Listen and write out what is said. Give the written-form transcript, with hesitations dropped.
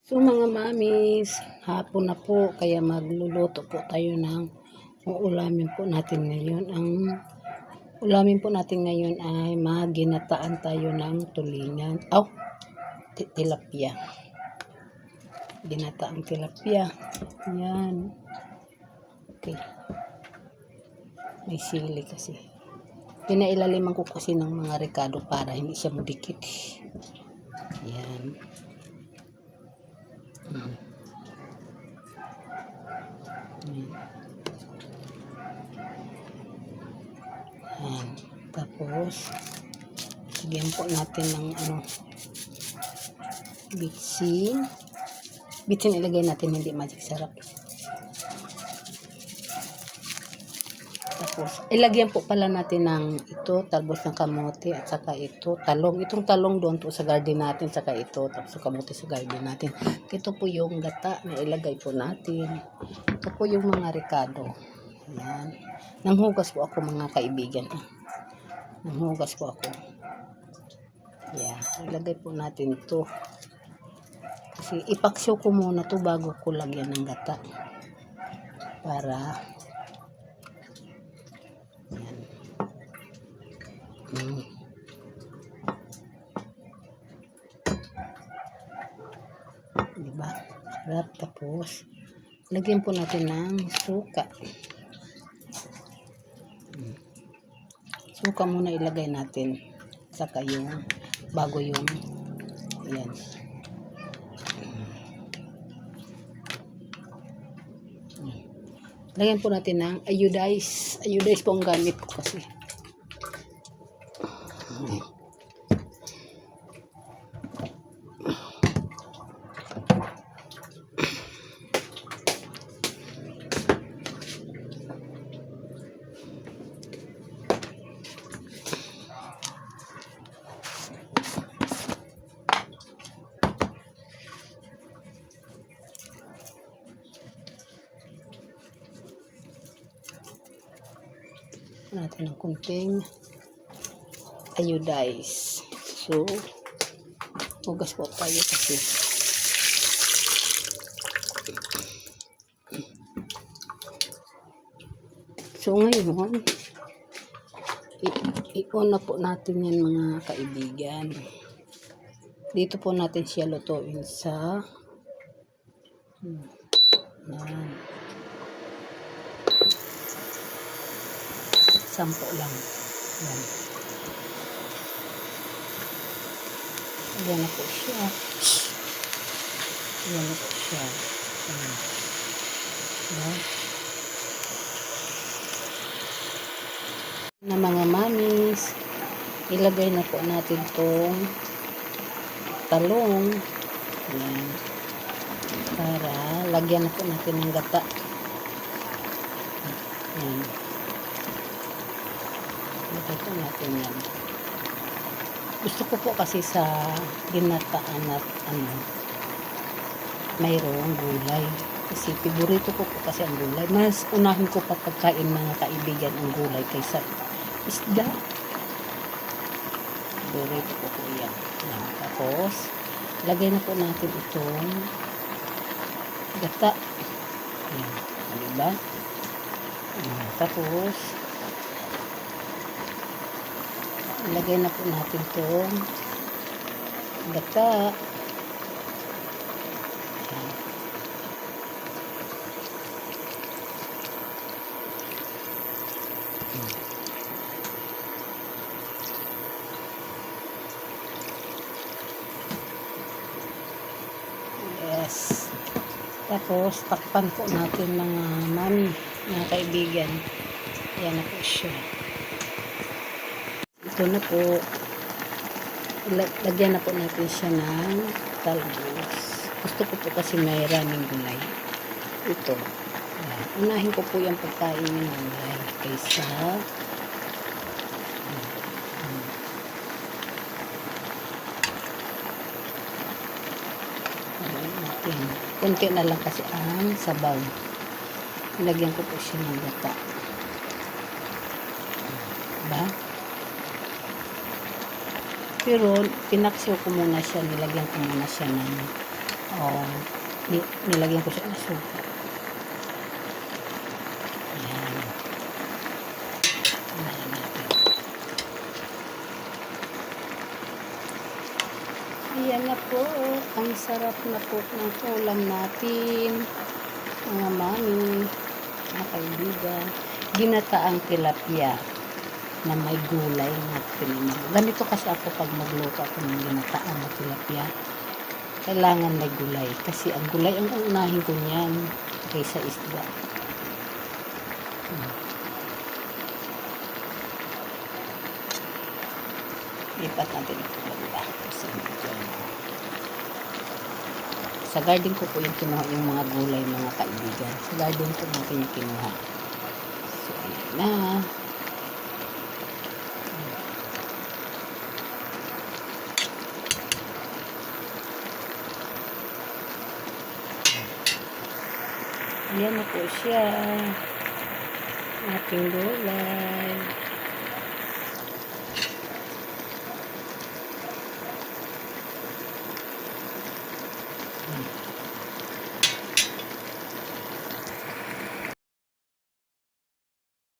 So mga mamis, hapon na po kaya magluluto po tayo ng uulamin po natin ngayon. Ang ulamin po natin ngayon ay maginataan tayo ng tulingan. Tilapia. Ginataang tilapia. Yan. Okay. May sili kasi. Pinailaliman ko kasi ng mga rekado para hindi siya mudikit. Yan. Yan. Tapos lagyan po natin ng bitsin. Bitsin ilagay natin, hindi magic sarap. Tapos ilagyan po pala natin ng ito, talbos ng kamote at saka ito, talong. Itong talong doon po sa garden natin, saka ito, tapos kamote sa garden natin. Ito po yung gata na ilagay po natin. Ito po yung mga rekado. Yan. Nanghugas po ako mga kaibigan. Nanghugas po ako. Yan. Ilagay po natin ito. Kasi ipaksyo ko muna to bago ko lagyan ng gata. Para yan. Diba? Sarap. Tapos lagyan po natin ng suka. Suka muna ilagay natin. Saka yung bago yung yan. Lagyan po natin ng iodize. Iodize po ang gamit ko kasi. Natin ng kunting iodize. So, hugas po tayo kasi. So, ngayon, i-on na po natin yan mga kaibigan. Dito po natin siya lutuin sa yan. Sampo lang. Yan. Yan na po siya. Yan na po siya. Yan. Yan. Na mga mamis, ilagay na po natin tong talong. Yan. Para lagyan na po natin ng gata. Yan. Ito natin yan. Gusto ko po kasi sa ginataan at mayroong gulay. Kasi favorito ko po kasi ang gulay. Mas unahin ko pa pagkain mga kaibigan ang gulay kaysa isda. Favorito ko po yan. Tapos, lagay na po natin itong gata. Yan. Diba? Tapos, ilagay na po natin itong gata. Yes. Tapos, takpan po natin mga mami, mga kaibigan. Ayan na po siya. Ito na po. Lagyan na po natin siya ng talbos. Gusto ko po kasi may raming gulay. Ito. Ayan. Unahin ko po yung pagkain ng gulay kaysa konti na lang kasi ang sabaw. Lagyan ko po siya ng gata. Diba? Pero pinaksiw ko muna siya, nilagyan ko muna siya ng Oh, nilagyan ko siya ng suka. Ayan. Ayan natin. Ayan na po. Ang sarap na po ng ulam natin. Mga mami, mga kaibigan. Ginataang tilapia na may gulay na pinimag. Ganito kasi ako pag magluto ako ng ginataan na tilapia. Kailangan may gulay. Kasi ang gulay ang unahin ko niyan kaysa isda. Lipat natin ito banda. Kasi sa garden ko po yung kinuha yung mga gulay mga kaibigan. Sa garden ko natin yung kinuha. So, ayan na. Ayan na po siya. Ating gulay.